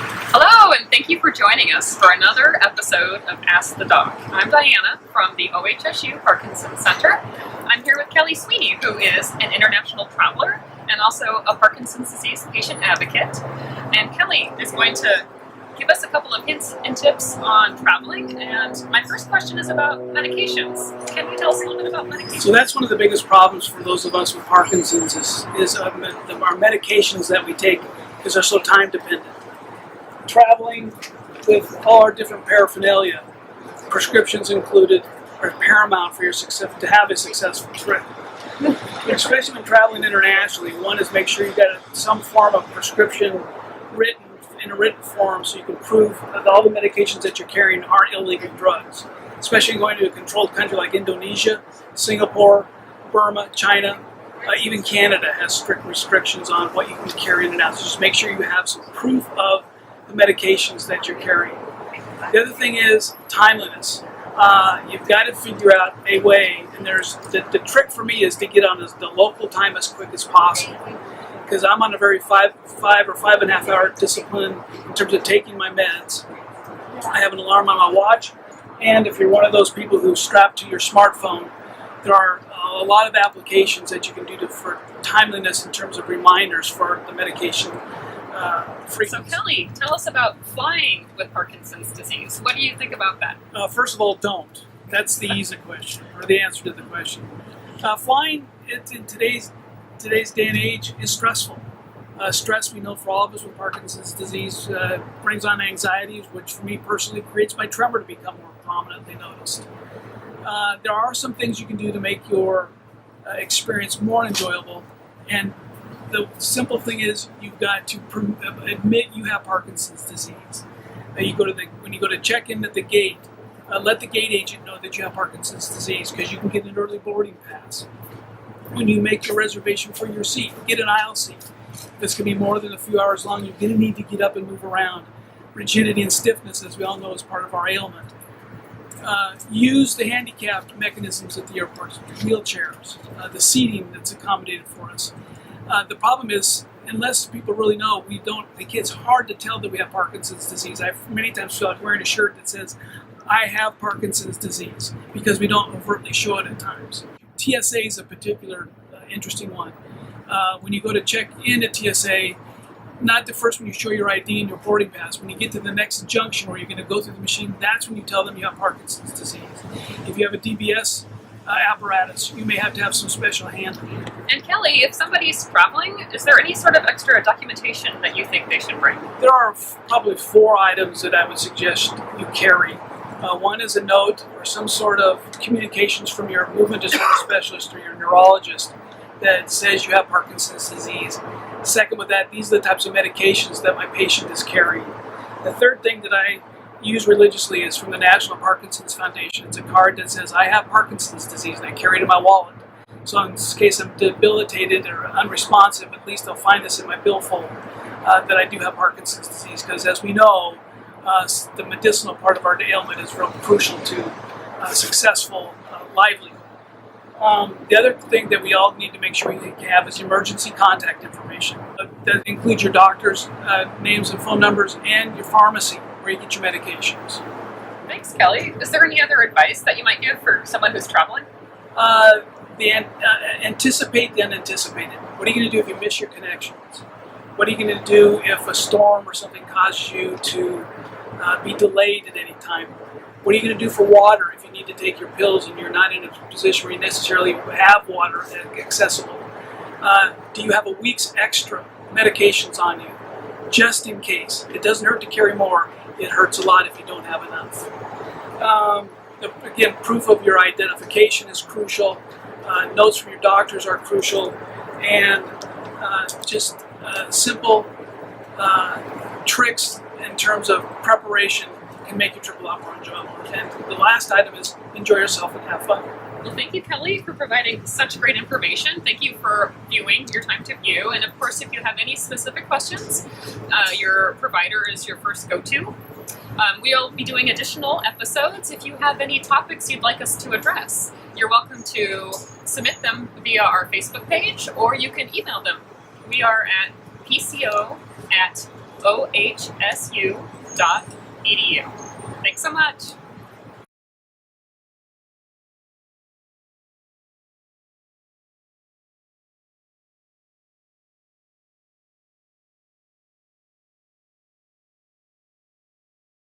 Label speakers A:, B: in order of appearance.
A: Hello, and thank you for joining us for another episode of Ask the Doc. I'm Diana from the OHSU Parkinson Center. I'm here with Kelly Sweeney, who is an international traveler and also a Parkinson's disease patient advocate. And Kelly is going to give us a couple of hints and tips on traveling. And my first question is about medications. Can you tell us a little bit about medications?
B: So that's one of the biggest problems for those of us with Parkinson's is our medications that we take because they're so time dependent. Traveling with all our different paraphernalia, prescriptions included, are paramount for your success to have a successful trip. Especially when traveling internationally, one is make sure you got some form of prescription written in a written form so you can prove that all the medications that you're carrying aren't illegal drugs. Especially going to a controlled country like Indonesia, Singapore, Burma, China, even Canada has strict restrictions on what you can carry in and out. So just make sure you have some proof of the medications that you're carrying. The other thing is timeliness. You've got to figure out a way, and there's the trick for me is to get on the local time as quick as possible. Because I'm on a very 5 or 5.5 hour discipline in terms of taking my meds. I have an alarm on my watch, and if you're one of those people who's strapped to your smartphone, there are a lot of applications that you can do for timeliness in terms of reminders for the medication frequency.
A: So Kelly, tell us about flying with Parkinson's disease. What do you think about that?
B: First of all, don't. That's the easy question, or the answer to the question. Flying in today's day and age is stressful. Stress, we know for all of us with Parkinson's disease, brings on anxieties, which for me personally creates my tremor to become more prominently noticed. There are some things you can do to make your experience more enjoyable, and the simple thing is you've got to admit you have Parkinson's disease. When you go to check in at the gate, let the gate agent know that you have Parkinson's disease because you can get an early boarding pass. When you make your reservation for your seat, get an aisle seat. This can be more than a few hours long. You're going to need to get up and move around. Rigidity and stiffness, as we all know, is part of our ailment. Use the handicapped mechanisms at the airports, wheelchairs, the seating that's accommodated for us. The problem is, unless people really know, it's hard to tell that we have Parkinson's disease. I've many times felt like wearing a shirt that says, I have Parkinson's disease, because we don't overtly show it at times. TSA is a particular interesting one. When you go to check in at TSA, not the first when you show your ID and your boarding pass. When you get to the next junction where you're going to go through the machine, that's when you tell them you have Parkinson's disease. If you have a DBS apparatus, you may have to have some special handling.
A: And Kelly, if somebody's traveling, is there any sort of extra documentation that you think they should bring?
B: There are probably 4 items that I would suggest you carry. One is a note or some sort of communications from your movement disorder specialist or your neurologist that says you have Parkinson's disease. Second with that, these are the types of medications that my patient is carrying. The third thing that I use religiously is from the National Parkinson's Foundation. It's a card that says I have Parkinson's disease, and I carry it in my wallet. So in case I'm debilitated or unresponsive, at least they'll find this in my billfold that I do have Parkinson's disease, because as we know, the medicinal part of our ailment is real crucial to successful livelihood. The other thing that we all need to make sure we have is emergency contact information. That includes your doctor's names and phone numbers and your pharmacy where you get your medications.
A: Thanks, Kelly. Is there any other advice that you might give for someone who's traveling?
B: Anticipate the unanticipated. What are you going to do if you miss your connections? What are you going to do if a storm or something causes you to be delayed at any time? What are you going to do for water if you need to take your pills and you're not in a position where you necessarily have water accessible? Do you have a week's extra medications on you, just in case? It doesn't hurt to carry more. It hurts a lot if you don't have enough. Again, proof of your identification is crucial. Notes from your doctors are crucial. And just simple tricks in terms of preparation can make your trip a lot more enjoyable. And the last item is enjoy yourself and have fun.
A: Well, thank you, Kelly, for providing such great information. Thank you for viewing, your time to view. And of course, if you have any specific questions, your provider is your first go-to. We'll be doing additional episodes. If you have any topics you'd like us to address, you're welcome to submit them via our Facebook page, or you can email them. We are at pco@ ohsu.edu. Thanks so much.